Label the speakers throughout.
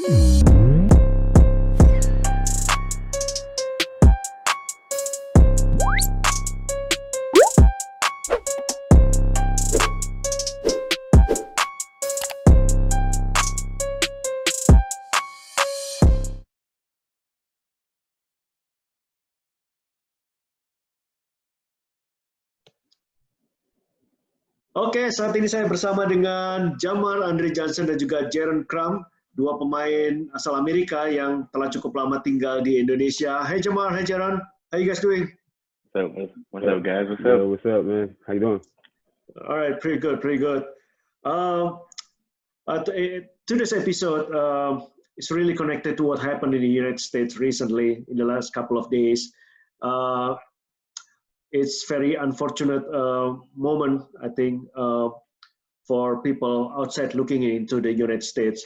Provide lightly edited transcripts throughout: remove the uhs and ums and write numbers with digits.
Speaker 1: Oke, saat ini saya bersama dengan Jamarr Johnson dan juga Jarron Crump, dua pemain asal Amerika yang telah cukup lama tinggal di Indonesia. Hey Jamarr, hey Jarron, how you guys doing?
Speaker 2: What's up, guys? What's up?
Speaker 3: Yo, what's up, man? How you doing?
Speaker 1: All right, pretty good, pretty good. Today's episode is really connected to what happened in the United States recently in the last couple of days. It's very unfortunate moment, I think, for people outside looking into the United States.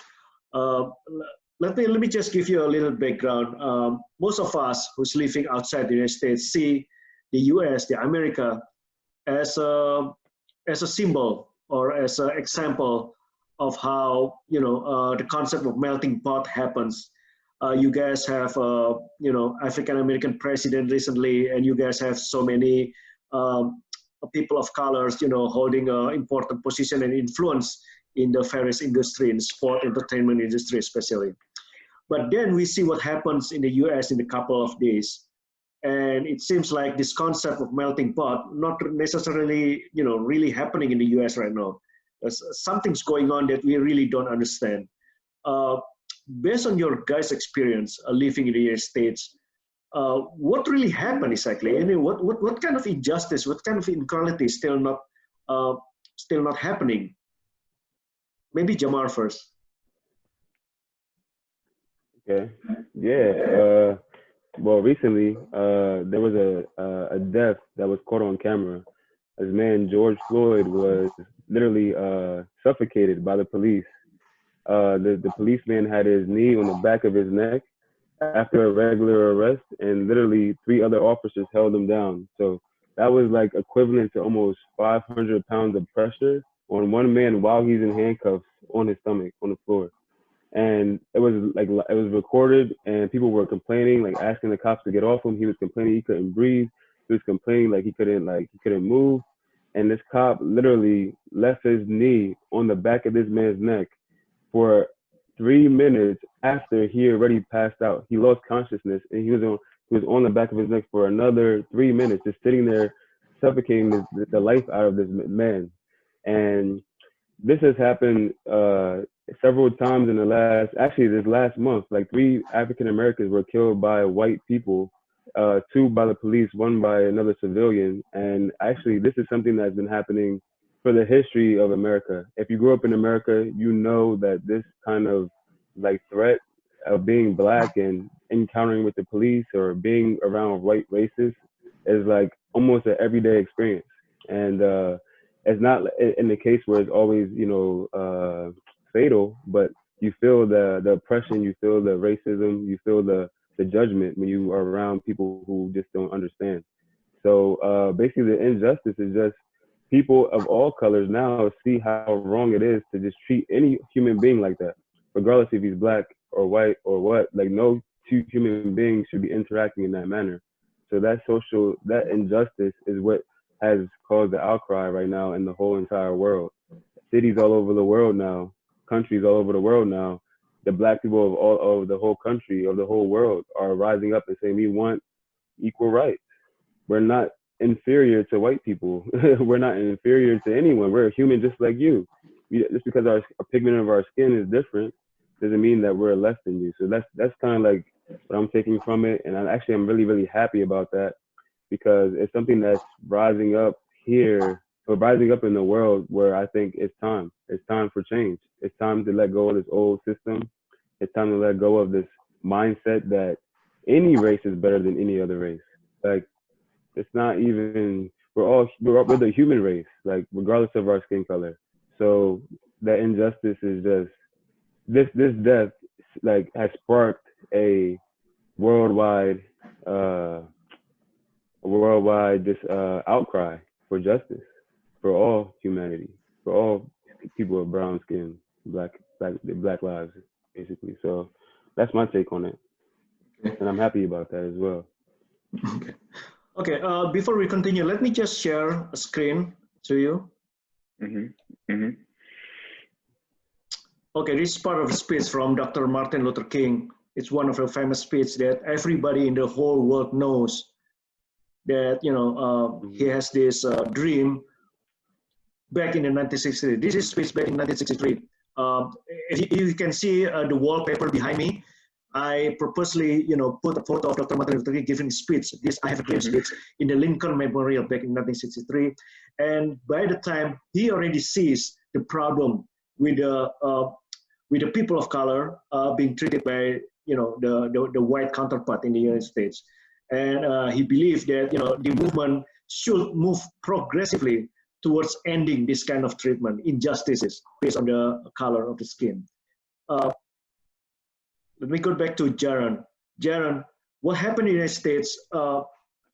Speaker 1: Let me just give you a little background. Most of us who's living outside the United States see the U.S., the America, as a symbol or as an example of how the concept of melting pot happens. You guys have African American president recently, and you guys have so many people of colors holding an important position and influence in the various industry, in sport entertainment industry especially. But then we see what happens in the US in a couple of days, and it seems like this concept of melting pot not necessarily really happening in the US right now. Something's going on that we really don't understand. Based on your guys' experience living in the United States, what really happened exactly? I mean, what kind of injustice, what kind of inequality is still not happening? Maybe Jamarr first.
Speaker 3: Okay. Yeah. Well, recently there was a death that was caught on camera. This man, George Floyd, was literally suffocated by the police. The policeman had his knee on the back of his neck after a regular arrest, and literally 3 other officers held him down. So that was like equivalent to almost 500 pounds of pressure on one man while he's in handcuffs on his stomach on the floor. And it was recorded, and people were complaining, like asking the cops to get off him. He was complaining he couldn't breathe. He was complaining he couldn't move. And this cop literally left his knee on the back of this man's neck for 3 minutes after he already passed out. He lost consciousness, and he was on the back of his neck for another 3 minutes, just sitting there, suffocating the life out of this man. And this has happened several times in this last month. Like 3 African Americans were killed by white people, 2 by the police, 1 by another civilian. And actually, this is something that's been happening for the history of America. If you grew up in America, you know that this kind of like threat of being black and encountering with the police or being around white racists is like almost an everyday experience. And it's not in the case where it's always, fatal, but you feel the oppression, you feel the racism, you feel the judgment when you are around people who just don't understand. So basically the injustice is just people of all colors now see how wrong it is to just treat any human being like that, regardless if he's black or white or what. Like no 2 human beings should be interacting in that manner. So that injustice is what has caused the outcry right now in the whole entire world. Cities all over the world now, countries all over the world now, the black people of the whole country, of the whole world are rising up and saying we want equal rights. We're not inferior to white people. We're not inferior to anyone. We're a human just like you. Just because our pigment of our skin is different doesn't mean that we're less than you. So that's kind of like what I'm taking from it. And I'm really, really happy about that, because it's something that's rising up here, or rising up in the world, where I think it's time. It's time for change. It's time to let go of this old system. It's time to let go of this mindset that any race is better than any other race. Like, it's not even, we're the human race, like regardless of our skin color. So that injustice is just, this death like has sparked a worldwide outcry for justice for all humanity, for all people of brown skin, black lives. basically. So that's my take on it,
Speaker 1: Okay.
Speaker 3: and I'm happy about that as well.
Speaker 1: Okay. Okay. Before we continue, let me just share a screen to you. Okay, this is part of a speech from Dr. Martin Luther King. It's one of the famous speeches that everybody in the whole world knows. That he has this dream back in the 1963. This is speech back in 1963. You can see the wallpaper behind me. I purposely, put a photo of Dr. Martin Luther King giving a speech. I have a dream speech in the Lincoln Memorial back in 1963. And by the time he already sees the problem with the people of color being treated by, the white counterpart in the United States. And he believed that, the movement should move progressively towards ending this kind of treatment, injustices based on the color of the skin. Let me go back to Jarron. Jarron, what happened in the United States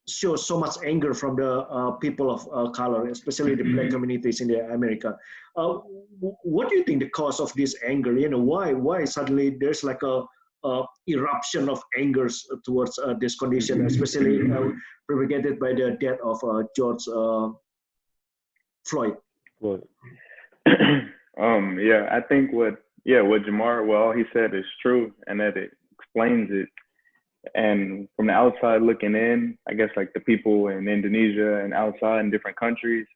Speaker 1: shows so much anger from the people of color, especially the Black communities in America. What do you think the cause of this anger? Why suddenly there's like a eruption of anger towards this condition, especially propagated by the death of George Floyd?
Speaker 2: Yeah, I think what Jamarr, all he said is true, and that it explains it. And from the outside looking in, I guess like the people in Indonesia and outside in different countries,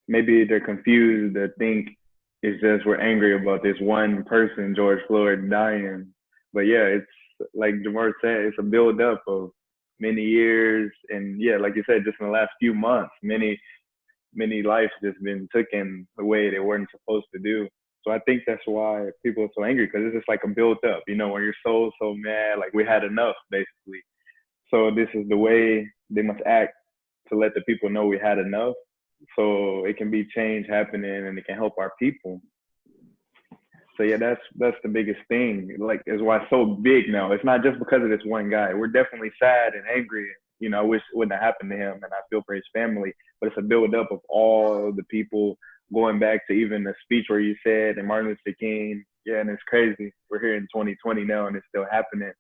Speaker 2: maybe they're confused to think it's just we're angry about this one person, George Floyd, dying. But yeah, it's like Jamarr said, it's a build up of many years. And yeah, like you said, just in the last few months, many lives just been taken the way they weren't supposed to do. So I think that's why people are so angry, because it's just like a build up, when you're so mad, like we had enough, basically. So this is the way they must act to let the people know we had enough, so it can be change happening and it can help our people. So yeah, that's the biggest thing. Like, is why it's so big now. It's not just because of this one guy. We're definitely sad and angry. I wish it wouldn't have happened to him, and I feel for his family. But it's a build up of all the people, going back to even the speech where you said, and Martin Luther King. Yeah, and it's crazy. We're here in 2020 now, and it's still happening.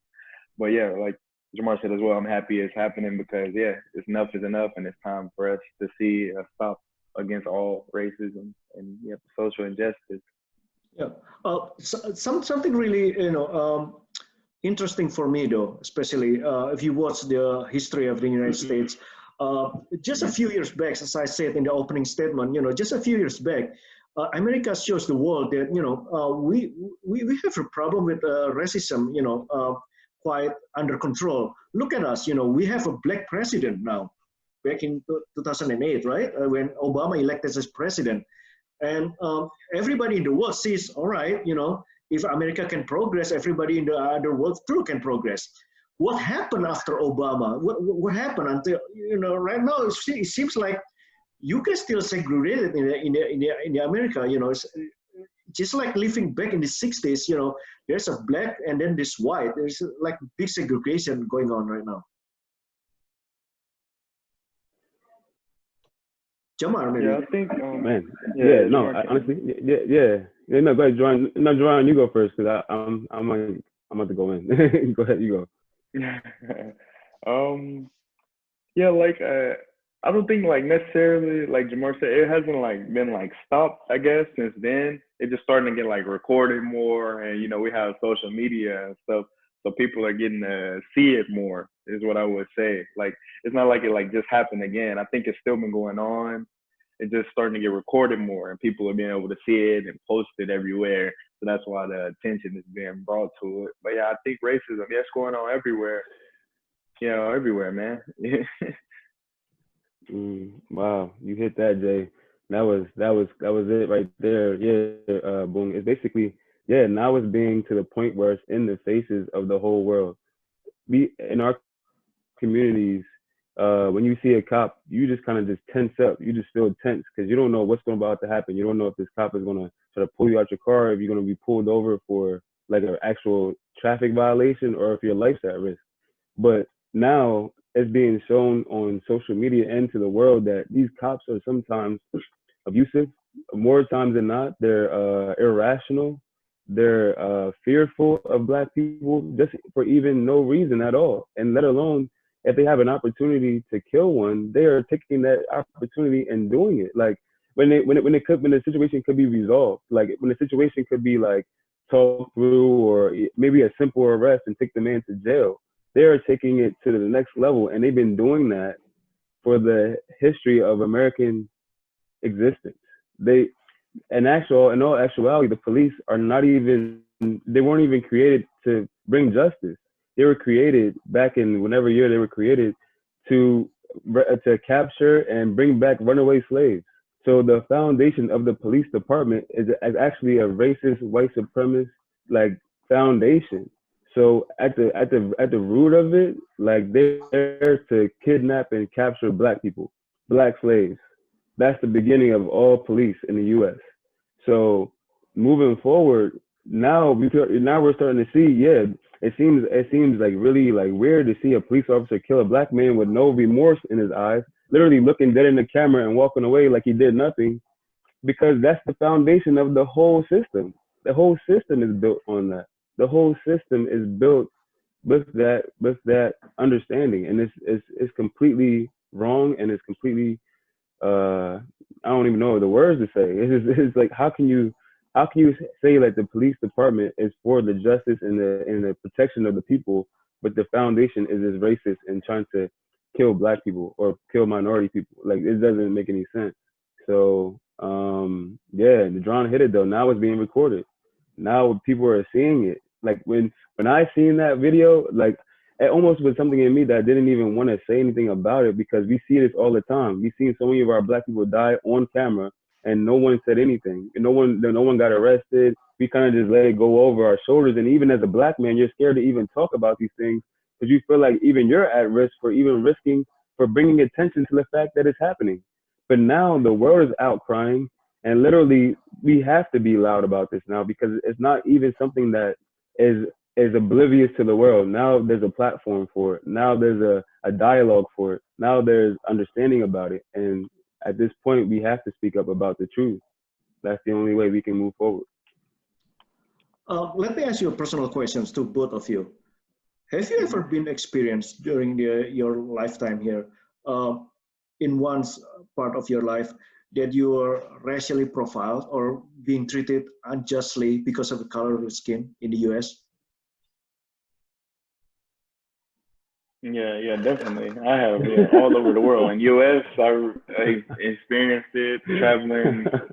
Speaker 2: But yeah, like Jamarr said as well, I'm happy it's happening because yeah, enough is enough, and it's time for us to see a stop against all racism and social injustice.
Speaker 1: Yeah, something really interesting for me though, especially if you watch the history of the United States. Just a few years back, as I said in the opening statement, just a few years back, America shows the world that we have a problem with racism, quite under control. Look at us, we have a black president now. Back in 2008, right, when Obama elected as president. And everybody in the world sees, all right, if America can progress, everybody in the other world too can progress. What happened after Obama? What happened until, right now it seems like you can still segregated in the America, it's just like living back in the 60s, there's a black and then this white. There's like big segregation going on right now. Jamarr, maybe.
Speaker 2: Yeah, I think,
Speaker 3: man. Yeah, no, honestly, yeah. No, go ahead, Jarron. No, Jarron, you go first, because I'm about to go in. Go ahead, you
Speaker 2: go. Yeah, like I don't think like necessarily like Jamarr said, it hasn't like been like stopped, I guess, since then. It's just starting to get like recorded more, and we have social media and stuff, so people are getting to see it more, is what I would say. Like, it's not like it like just happened again. I think it's still been going on. It's just starting to get recorded more, and people are being able to see it and post it everywhere. So that's why the attention is being brought to it. But yeah, I think racism, it's going on everywhere. Everywhere, man.
Speaker 3: Wow, you hit that, Jay. That was it right there. Yeah, boom. It's basically, now it's being to the point where it's in the faces of the whole world. We in our communities, when you see a cop, you just kind of just tense up. You just feel tense because you don't know what's about to happen. You don't know if this cop is gonna try to pull you out your car, if you're gonna be pulled over for like an actual traffic violation, or if your life's at risk. But now it's being shown on social media and to the world that these cops are sometimes abusive. More times than not, they're irrational. they're fearful of black people just for even no reason at all, and let alone if they have an opportunity to kill one, they are taking that opportunity and doing it. Like when the situation could be resolved, like when the situation could be like talked through, or maybe a simple arrest and take the man to jail, they are taking it to the next level, and they've been doing that for the history of American existence. They, in all actuality, the police are not even, they weren't even created to bring justice. They were created back in whenever year they were created to capture and bring back runaway slaves. So the foundation of the police department is actually a racist, white supremacist like foundation. So at the root of it, like they're there to kidnap and capture black people, black slaves. That's the beginning of all police in the U.S. So moving forward, now we're starting to see, yeah, it seems like really like weird to see a police officer kill a black man with no remorse in his eyes, literally looking dead in the camera and walking away like he did nothing, because that's the foundation of the whole system. The whole system is built on that. The whole system is built with that understanding, and it's completely wrong, and it's completely I don't even know the words to say. It's like how can you say that the police department is for the justice and the protection of the people, but the foundation is as racist and trying to kill black people or kill minority people? Like it doesn't make any sense. So yeah, the drone hit it though. Now it's being recorded. Now people are seeing it. Like when I seen that video, like it almost was something in me that didn't even want to say anything about it, because we see this all the time. We seen so many of our black people die on camera and no one said anything. No one got arrested. We kind of just let it go over our shoulders. And even as a black man, you're scared to even talk about these things because you feel like even you're at risk for even risking for bringing attention to the fact that it's happening. But now the world is outcrying, and literally we have to be loud about this now, because it's not even something that is oblivious to the world. Now there's a platform for it. Now there's a dialogue for it. Now there's understanding about it. And at this point, we have to speak up about the truth. That's the only way we can move forward.
Speaker 1: Let me ask you personal questions to both of you. Have you ever been experienced during your lifetime here, in one part of your life, that you were racially profiled or being treated unjustly because of the color of your skin in the US?
Speaker 2: Yeah, definitely. I have, all over the world. In U.S., I experienced it.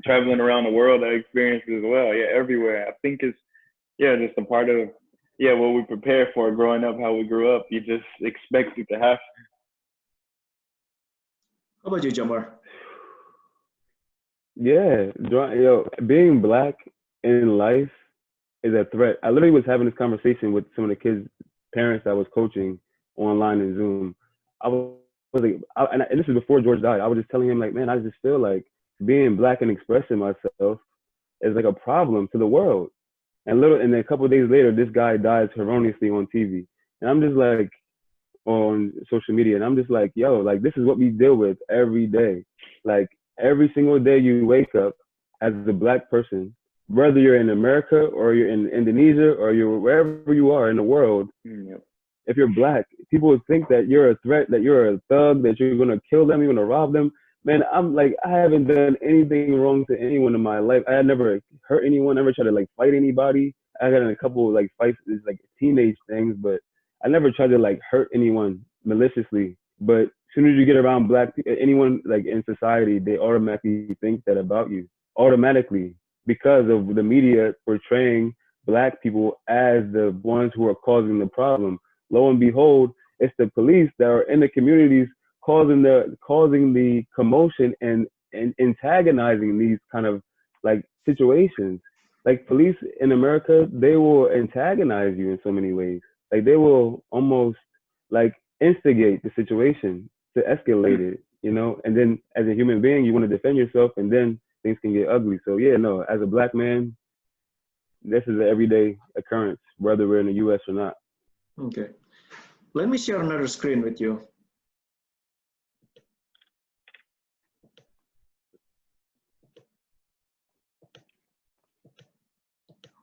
Speaker 2: Traveling around the world, I experienced it as well. Yeah, everywhere. I think it's just a part of what we prepare for growing up, how we grew up. You just expect it to happen.
Speaker 1: How about you, Jamarr?
Speaker 3: Yeah, being black in life is a threat. I literally was having this conversation with some of the kids' parents I was coaching online in Zoom. I was like, and this is before George died. I was just telling him, like, man, I just feel like being black and expressing myself is like a problem to the world. And then a couple of days later, this guy dies erroneously on TV, and I'm just like, on social media, and I'm just like, yo, like this is what we deal with every day. Like every single day you wake up as a black person, whether you're in America or you're in Indonesia or you're wherever you are in the world.
Speaker 2: Yep.
Speaker 3: If you're black, people would think that you're a threat, that you're a thug, that you're gonna kill them, you're gonna rob them. Man, I'm like, I haven't done anything wrong to anyone in my life. I had never hurt anyone, never tried to like fight anybody. I got in a couple of like fights, it's like teenage things, but I never tried to like hurt anyone maliciously. But as soon as you get around black people, anyone like in society, they automatically think that about you, automatically, because of the media portraying black people as the ones who are causing the problem. Lo and behold, it's the police that are in the communities causing the commotion and antagonizing these kind of like situations. Like police in America, they will antagonize you in so many ways. Like they will almost like instigate the situation to escalate it, and then as a human being, you want to defend yourself, and then things can get ugly. So yeah, no, as a black man, this is an everyday occurrence, whether we're in the US or not.
Speaker 1: Okay. Let me share another screen with you.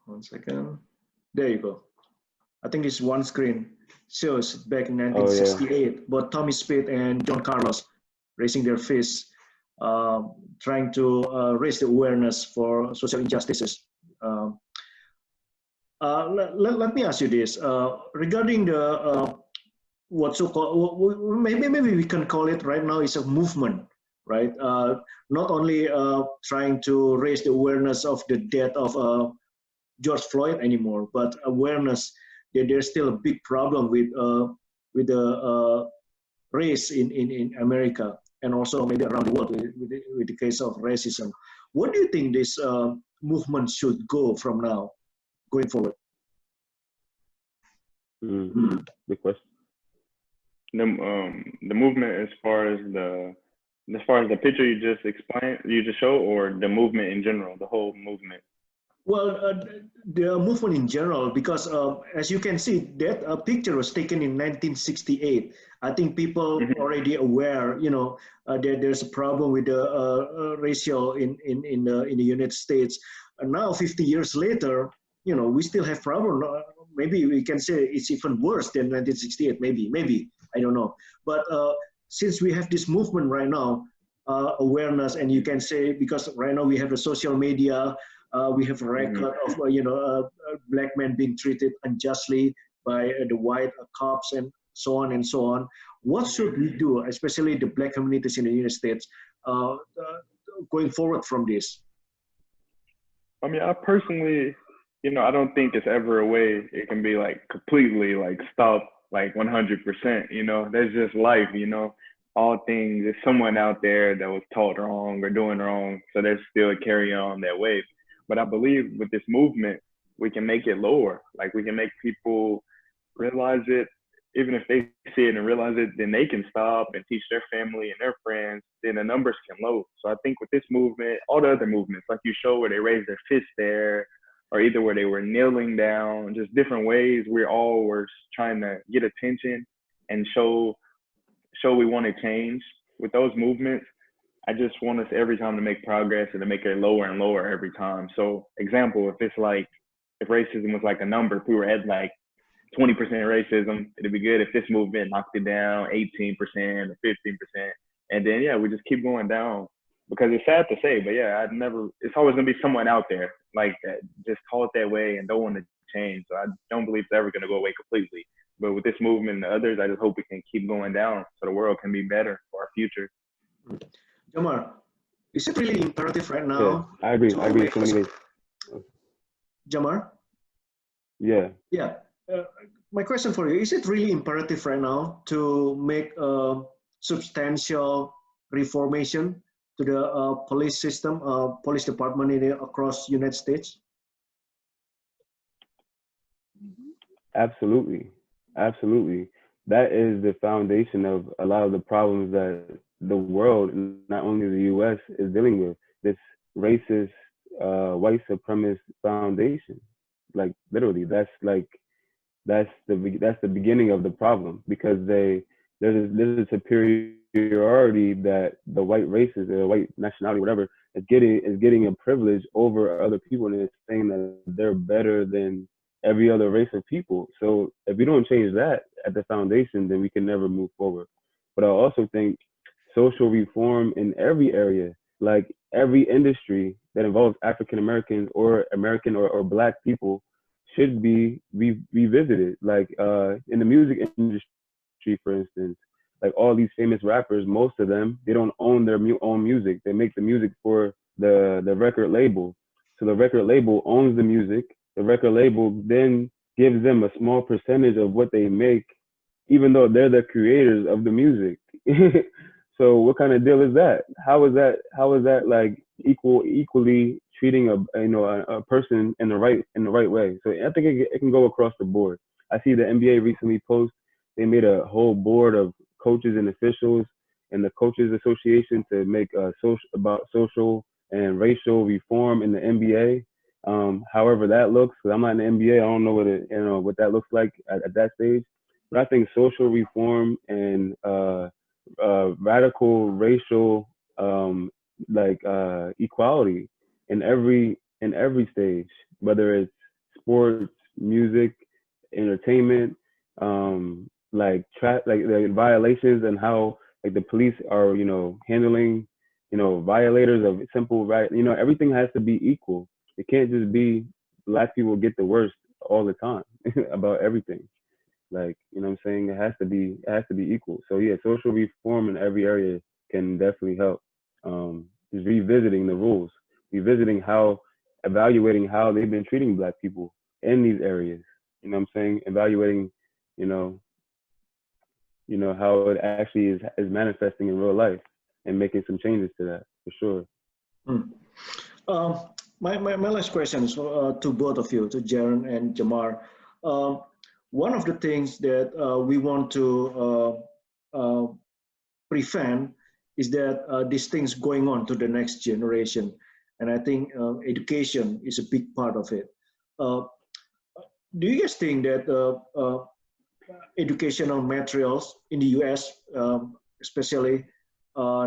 Speaker 1: 1 second. There you go. I think it's one screen. Shows back in 1968, both Tommie Speed and John Carlos raising their fists, trying to raise the awareness for social injustices. Let me ask you this regarding the what so called, maybe we can call it right now is a movement, right? Not only trying to raise the awareness of the death of George Floyd anymore, but awareness that there's still a big problem with the race in America and also maybe around the world with the case of racism. What do you think this movement should go from now, going forward?
Speaker 3: Good question.
Speaker 2: The movement as far as the picture you just explained, you just showed, or the movement in general, the whole movement?
Speaker 1: Well, the movement in general, because as you can see, that picture was taken in 1968. I think people already aware, you know, that there's a problem with the ratio in the United States. And now, 50 years later, you know, we still have problem. Maybe we can say it's even worse than 1968. Maybe I don't know. But since we have this movement right now, awareness, and you can say because right now we have the social media. We have a record of black men being treated unjustly by the white cops and so on and so on. What should we do, especially the black communities in the United States, going forward from this?
Speaker 2: I mean, I personally, you know, I don't think it's ever a way it can be like completely like stopped like 100%. You know, that's just life. You know, all things. There's someone out there that was taught wrong or doing wrong, so they're still carry on that way. But I believe with this movement, we can make it lower. Like we can make people realize it. Even if they see it and realize it, then they can stop and teach their family and their friends. Then the numbers can low. So I think with this movement, all the other movements, like you show where they raised their fists there, or either where they were kneeling down, just different ways we all were trying to get attention and show we want to change. With those movements, I just want us every time to make progress and to make it lower and lower every time. So example, if it's like, if racism was like a number, if we were at like 20% racism, it'd be good if this movement knocked it down 18% or 15%. And then, yeah, we just keep going down, because it's sad to say, but yeah, it's always gonna be someone out there like that, just call it that way and don't want to change. So I don't believe it's ever gonna go away completely. But with this movement and the others, I just hope we can keep going down so the world can be better for our future.
Speaker 1: Jamarr, is it really imperative right now?
Speaker 3: Yeah, I agree. So many ways.
Speaker 1: Jamarr?
Speaker 3: Yeah.
Speaker 1: Yeah. My question for you, is it really imperative right now to make a substantial reformation to the police system, police department across United States?
Speaker 3: Absolutely. That is the foundation of a lot of the problems that the world, not only the U.S., is dealing with. This racist, white supremacist foundation. Like literally, that's the beginning of the problem, because there's a superiority that the white races, the white nationality, whatever, is getting a privilege over other people, and it's saying that they're better than every other race of people. So if we don't change that at the foundation, then we can never move forward. But I also think social reform in every area, like every industry that involves African Americans or American or Black people, should be revisited. Like in the music industry, for instance, like all these famous rappers, most of them, they don't own their own music. They make the music for the record label. So the record label owns the music. The record label then gives them a small percentage of what they make, even though they're the creators of the music. So what kind of deal is that? How is that like equally treating a person in the right way? So I think it can go across the board. I see the NBA recently they made a whole board of coaches and officials and the Coaches Association to make social and racial reform in the NBA. However that looks, because I'm not in the NBA, I don't know what that looks like at that stage. But I think social reform and radical racial equality in every stage, whether it's sports, music, entertainment, like the violations and how like the police are, handling, violators of simple right. Everything has to be equal. It can't just be black people get the worst all the time about everything. Like, what I'm saying? It has to be equal. So yeah, social reform in every area can definitely help. Just revisiting the rules, evaluating how they've been treating black people in these areas. I'm saying? Evaluating, you know, how it actually is manifesting in real life and making some changes to that for sure.
Speaker 1: Hmm. My last question is to both of you, to Jarron and Jamarr. One of the things that we want to prevent is that these things going on to the next generation. And I think education is a big part of it. Do you guys think that educational materials in the US, especially,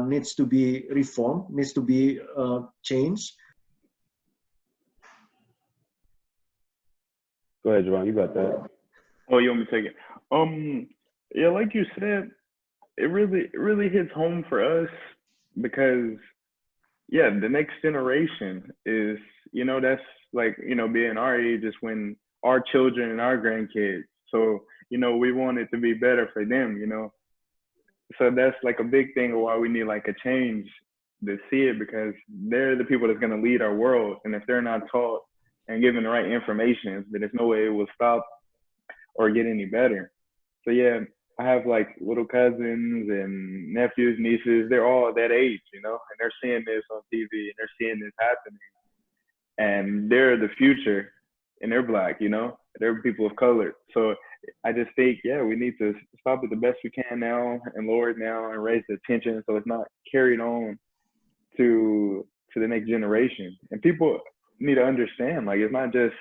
Speaker 1: needs to be reformed, needs to be changed?
Speaker 3: Go ahead, Jarron, you got that.
Speaker 2: Oh, you want me to take it? Yeah, like you said, it really hits home for us because, yeah, the next generation is, that's like, being our age is when our children and our grandkids. So, we want it to be better for them, So that's like a big thing of why we need like a change to see it, because they're the people that's going to lead our world. And if they're not taught and given the right information, then there's no way it will stop or get any better. So yeah, I have like little cousins and nephews, nieces. They're all that age, and they're seeing this on TV and they're seeing this happening. And they're the future, and they're black, they're people of color. So I just think, yeah, we need to stop it the best we can now and lower it now and raise the attention so it's not carried on to the next generation. And people need to understand, like, it's not just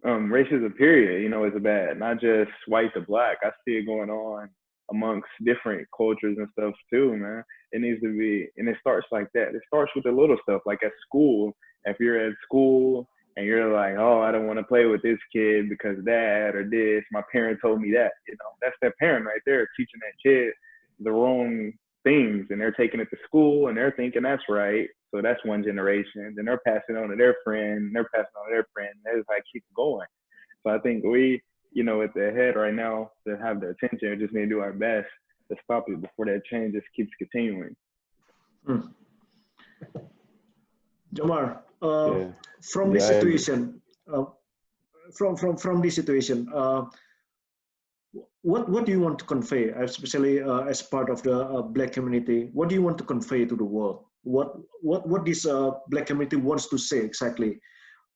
Speaker 2: racism period, is bad, not just white to black. I see it going on amongst different cultures and stuff too, man. It needs to be, and it starts like that. It starts with the little stuff, like at school. If you're at school and you're like, oh, I don't want to play with this kid because that or this, my parent told me that, that's that parent right there teaching that kid the wrong things, and they're taking it to school and they're thinking that's right. So that's one generation. Then they're passing on to their friend, and they're passing on to their friend. And that's how it keeps going. So I think we, at the head right now to have the attention, we just need to do our best to stop it before that change just keeps continuing.
Speaker 1: Jamarr,
Speaker 3: Yeah.
Speaker 1: from this situation, from this situation, what do you want to convey, especially as part of the Black community? What do you want to convey to the world? What this Black community wants to say exactly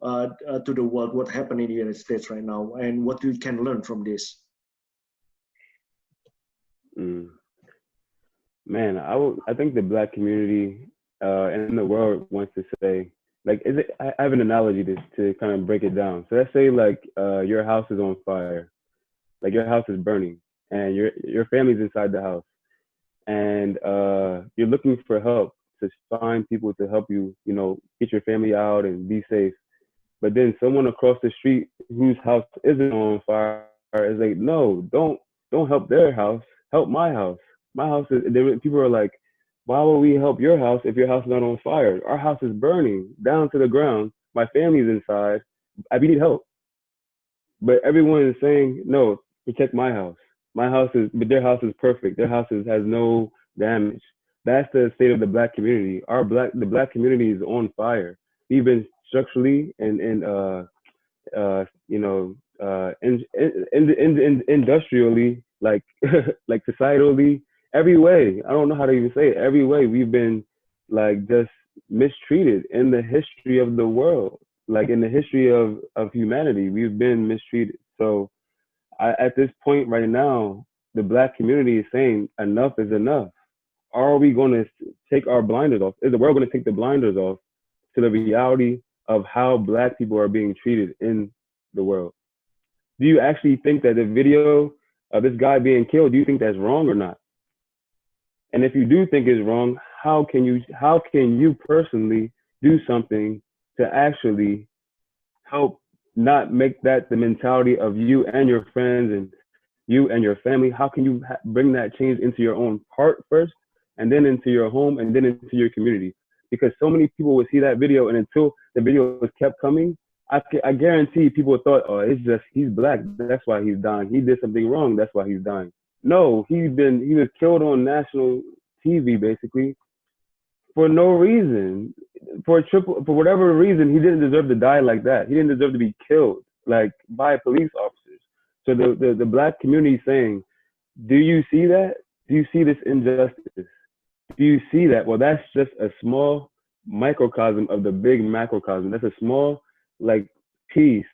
Speaker 1: to the world? What happened in the United States right now, and what we can learn from this?
Speaker 3: Man, I think the Black community in the world wants to say, like, I have an analogy to kind of break it down. So let's say like your house is on fire, like your house is burning, and your family's inside the house, and you're looking for help to find people to help you, get your family out and be safe. But then someone across the street whose house isn't on fire is like, no, don't help their house, help my house. My house is. People are like, why would we help your house if your house is not on fire? Our house is burning down to the ground. My family's inside. We need help. But everyone is saying, no, protect my house. But their house is perfect. Their house has no damage. That's the state of the Black community. The Black community is on fire. We've been structurally and industrially, like like societally, every way. I don't know how to even say it. Every way we've been like just mistreated in the history of the world, like in the history of humanity, we've been mistreated. So at this point right now, the Black community is saying enough is enough. Are we going to take our blinders off? Is the world going to take the blinders off to the reality of how Black people are being treated in the world? Do you actually think that the video of this guy being killed, do you think that's wrong or not? And if you do think it's wrong, how can you personally do something to actually help not make that the mentality of you and your friends and you and your family? How can you bring that change into your own heart first, and then into your home, and then into your community? Because so many people would see that video, and until the video was kept coming, I guarantee people thought, oh, it's just he's black, that's why he's dying. He did something wrong, that's why he's dying. No, he was killed on national TV basically for no reason, for whatever reason. He didn't deserve to die like that. He didn't deserve to be killed like by police officers. So the black community saying, do you see that? Do you see this injustice? Do you see that? Well, that's just a small microcosm of the big macrocosm. That's a small like piece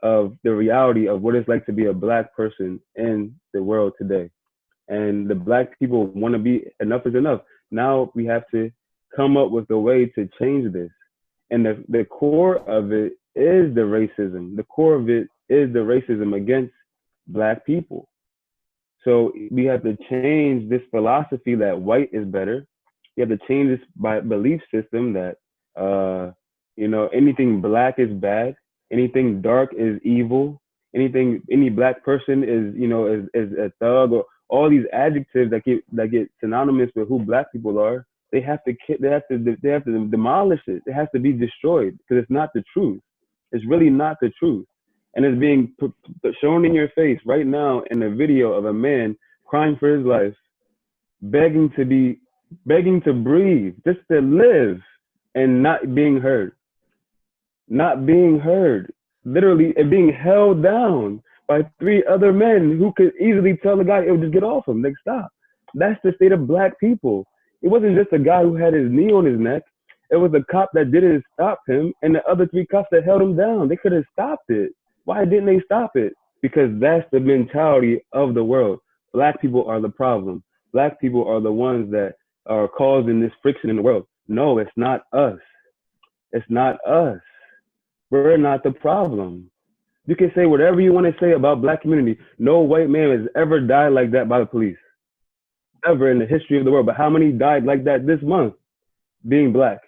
Speaker 3: of the reality of what it's like to be a black person in the world today. And the black people want to be, enough is enough. Now we have to come up with a way to change this. And the core of it is the racism. The core of it is the racism against black people. So we have to change this philosophy that white is better. We have to change this belief system that, anything black is bad, anything dark is evil, any black person is a thug, or all these adjectives that get synonymous with who black people are. They have to demolish it. It has to be destroyed because it's not the truth. It's really not the truth. And it's being shown in your face right now in a video of a man crying for his life, begging to breathe, just to live, and not being heard. Not being heard. Literally, and being held down by 3 other men who could easily tell the guy, it would just get off him, like stop. That's the state of black people. It wasn't just a guy who had his knee on his neck. It was a cop that didn't stop him, and the other 3 cops that held him down. They could have stopped it. Why didn't they stop it? Because that's the mentality of the world. Black people are the problem. Black people are the ones that are causing this friction in the world. No, it's not us. It's not us. We're not the problem. You can say whatever you want to say about black community. No white man has ever died like that by the police. Ever in the history of the world. But how many died like that this month being black?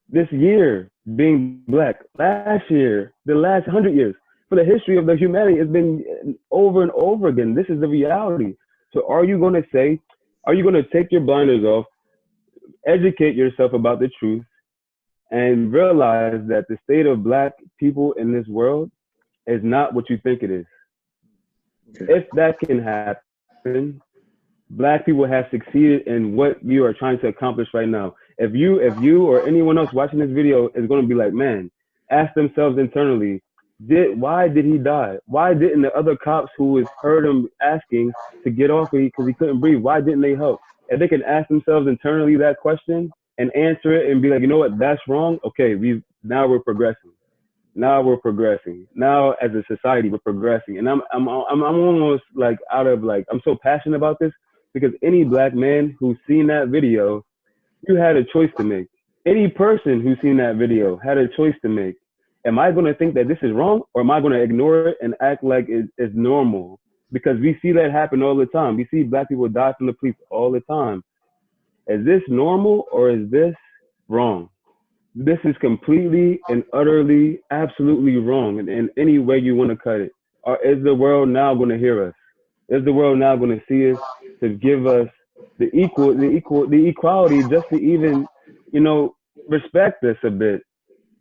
Speaker 3: This year being black? Last year, the last 100 years. For the history of the humanity, it's been over and over again. This is the reality. So are you going to take your blinders off, educate yourself about the truth, and realize that the state of black people in this world is not what you think it is? Okay. If that can happen, black people have succeeded in what you are trying to accomplish right now. If you or anyone else watching this video is going to be like, man, ask themselves internally, why did he die? Why didn't the other cops who heard him asking to get off because he couldn't breathe, why didn't they help? If they can ask themselves internally that question and answer it and be like, you know what, that's wrong. Okay, now we're progressing. Now we're progressing. Now as a society, we're progressing. And I'm almost like I'm so passionate about this because any black man who's seen that video, you had a choice to make. Any person who's seen that video had a choice to make. Am I going to think that this is wrong, or am I going to ignore it and act like it's normal? Because we see that happen all the time. We see black people die from the police all the time. Is this normal or is this wrong? This is completely and utterly, absolutely wrong in any way you want to cut it. Or is the world now going to hear us? Is the world now going to see us, to give us the equality, just to even, respect us a bit?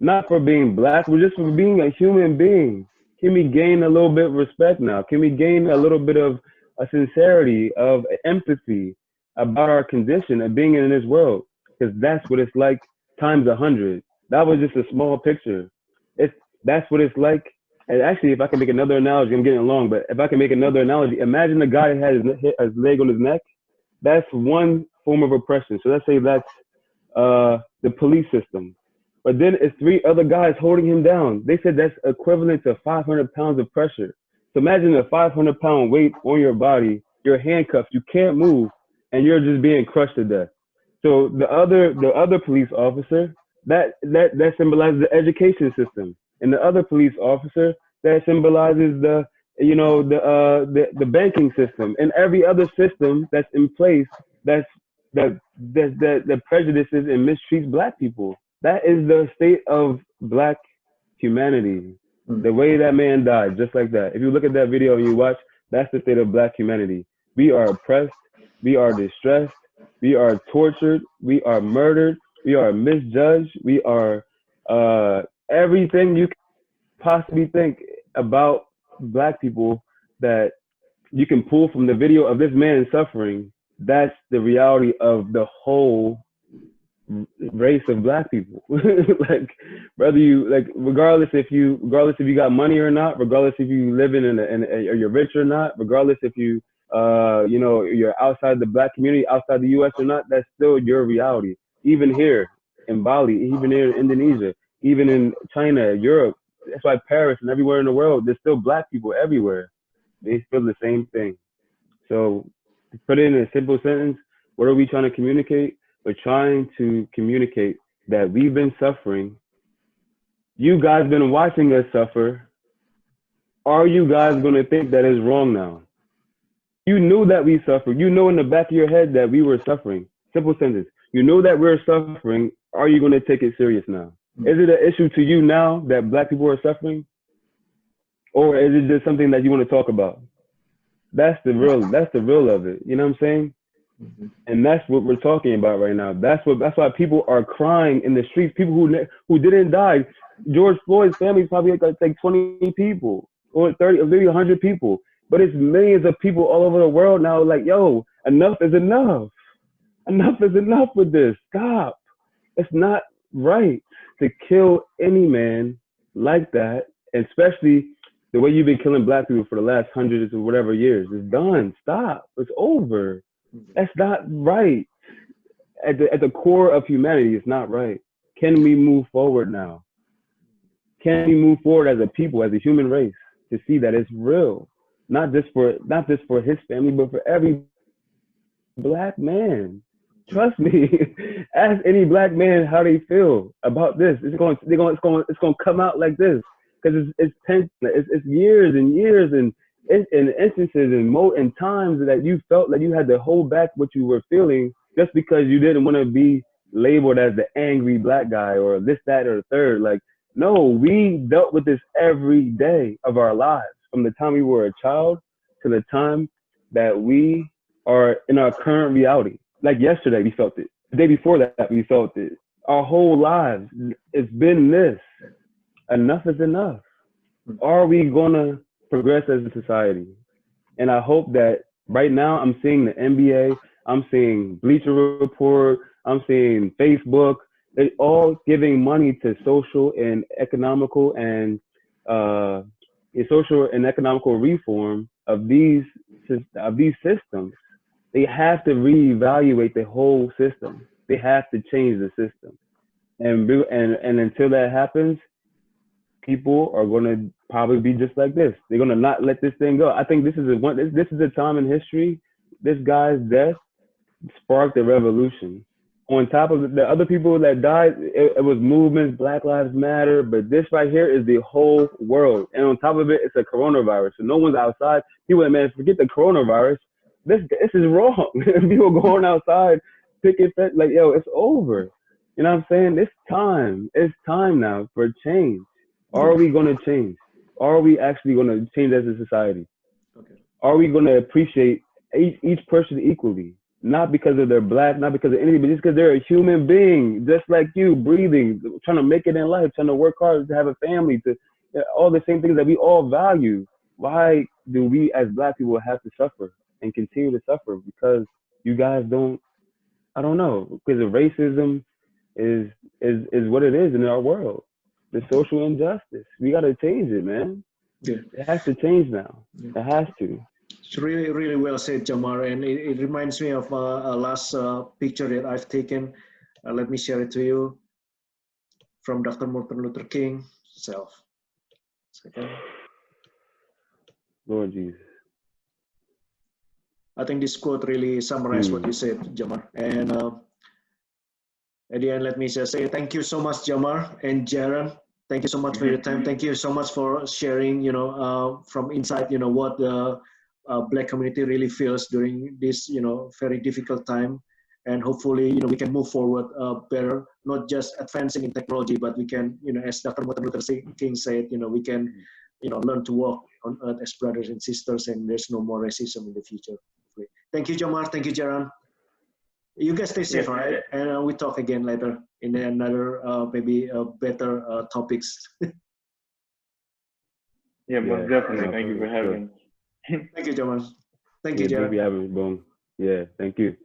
Speaker 3: Not for being black, but just for being a human being. Can we gain a little bit of respect now? Can we gain a little bit of a sincerity, of empathy about our condition of being in this world? Because that's what it's like times 100. That was just a small picture. That's what it's like. And actually, if I can make another analogy, I'm getting long, but if I can make another analogy, imagine a guy who has his leg on his neck. That's one form of oppression. So let's say that's the police system. But then it's 3 other guys holding him down. They said that's equivalent to 500 pounds of pressure. So imagine a 500-pound weight on your body. You're handcuffed. You can't move, and you're just being crushed to death. So the other police officer, that symbolizes the education system, and the other police officer, that symbolizes the banking system, and every other system that's in place that prejudices and mistreats black people. That is the state of black humanity. The way that man died, just like that. If you look at that video and you watch, that's the state of Black humanity. We are oppressed. We are distressed. We are tortured. We are murdered. We are misjudged. We are everything you can possibly think about Black people that you can pull from the video of this man suffering. That's the reality of the whole race of Black people. Like, whether you, like, regardless if you got money or not, regardless if you live or you're rich or not, regardless if you you know, you're outside the Black community, outside the US or not, that's still your reality. Even here in Bali, even here in Indonesia, even in China, Europe, that's why Paris and everywhere in the world, there's still Black people everywhere. They feel the same thing. So to put it in a simple sentence, what are we trying to communicate? We're trying to communicate that we've been suffering. You guys been watching us suffer. Are you guys going to think that is wrong now? You knew that we suffered. You know in the back of your head that we were suffering. Simple sentence. You know that we're suffering. Are you going to take it serious now? Is it an issue to you now that Black people are suffering? Or is it just something that you want to talk about? That's the real of it. You know what I'm saying? And that's what we're talking about right now. That's why people are crying in the streets. People who didn't die. George Floyd's family is probably like 20 people or 30 or maybe 100 people. But it's millions of people all over the world now like, yo, enough is enough. Enough is enough with this. Stop. It's not right to kill any man like that, especially the way you've been killing Black people for the last hundreds or whatever years. It's done. Stop. It's over. That's not right. At the core of humanity, it's not right. Can we move forward now? Can we move forward as a people, as a human race, to see that it's real? Not just for his family, but for every Black man. Trust me. Ask any Black man how they feel about this. It's going to come out like this, because it's years and years and instances and times that you felt like you had to hold back what you were feeling just because you didn't want to be labeled as the angry Black guy or this, that, or the third. Like, no, we dealt with this every day of our lives, from the time we were a child to the time that we are in our current reality. Like yesterday, we felt it. The day before that, we felt it. Our whole lives, it's been this. Enough is enough. Are we gonna progress as a society? And I hope that right now I'm seeing the NBA, I'm seeing Bleacher Report, I'm seeing Facebook, they're all giving money to social and economical reform of these systems. They have to reevaluate the whole system. They have to change the system. And until that happens, people are going to probably be just like this. They're going to not let this thing go. I think this is a time in history. This guy's death sparked a revolution. On top of the other people that died, it was movements, Black Lives Matter, but this right here is the whole world. And on top of it, it's a coronavirus. So no one's outside. People like, man, forget the coronavirus. This is wrong. People going outside, picking, like, yo, it's over. You know what I'm saying? It's time. It's time now for change. Are we going to change? Are we actually going to change as a society? Okay. Are we going to appreciate each person equally? Not because of their Black, not because of anything, but just because they're a human being, just like you, breathing, trying to make it in life, trying to work hard to have a family, to all the same things that we all value. Why do we as Black people have to suffer and continue to suffer? Because you guys don't, I don't know, because of racism is what it is in our world. The social injustice. We got to change it, man. Yeah. It has to change now. Yeah. It has to.
Speaker 1: It's really, really well said, Jamarr. And it reminds me of a last picture that I've taken. Let me share it to you. From Dr. Martin Luther King himself. Second.
Speaker 3: Lord Jesus.
Speaker 1: I think this quote really summarizes what you said, Jamarr. And at the end, let me just say thank you so much, Jamarr and Jarron. Thank you so much for your time. Thank you so much for sharing, from inside, what the Black community really feels during this, very difficult time. and hopefully, we can move forward better, not just advancing in technology, but we can, as Dr. Martin Luther King said, we can, learn to walk on earth as brothers and sisters, and there's no more racism in the future. Thank you, Jamarr. Thank you, Jarron. You guys stay safe, all right? And we talk again later in another, maybe better topics.
Speaker 2: Yeah, most definitely. Thank you for having me.
Speaker 1: Thank you, Jamarr. Thank you, Jarron.
Speaker 3: Thank you for having me, Boom. Yeah, thank you.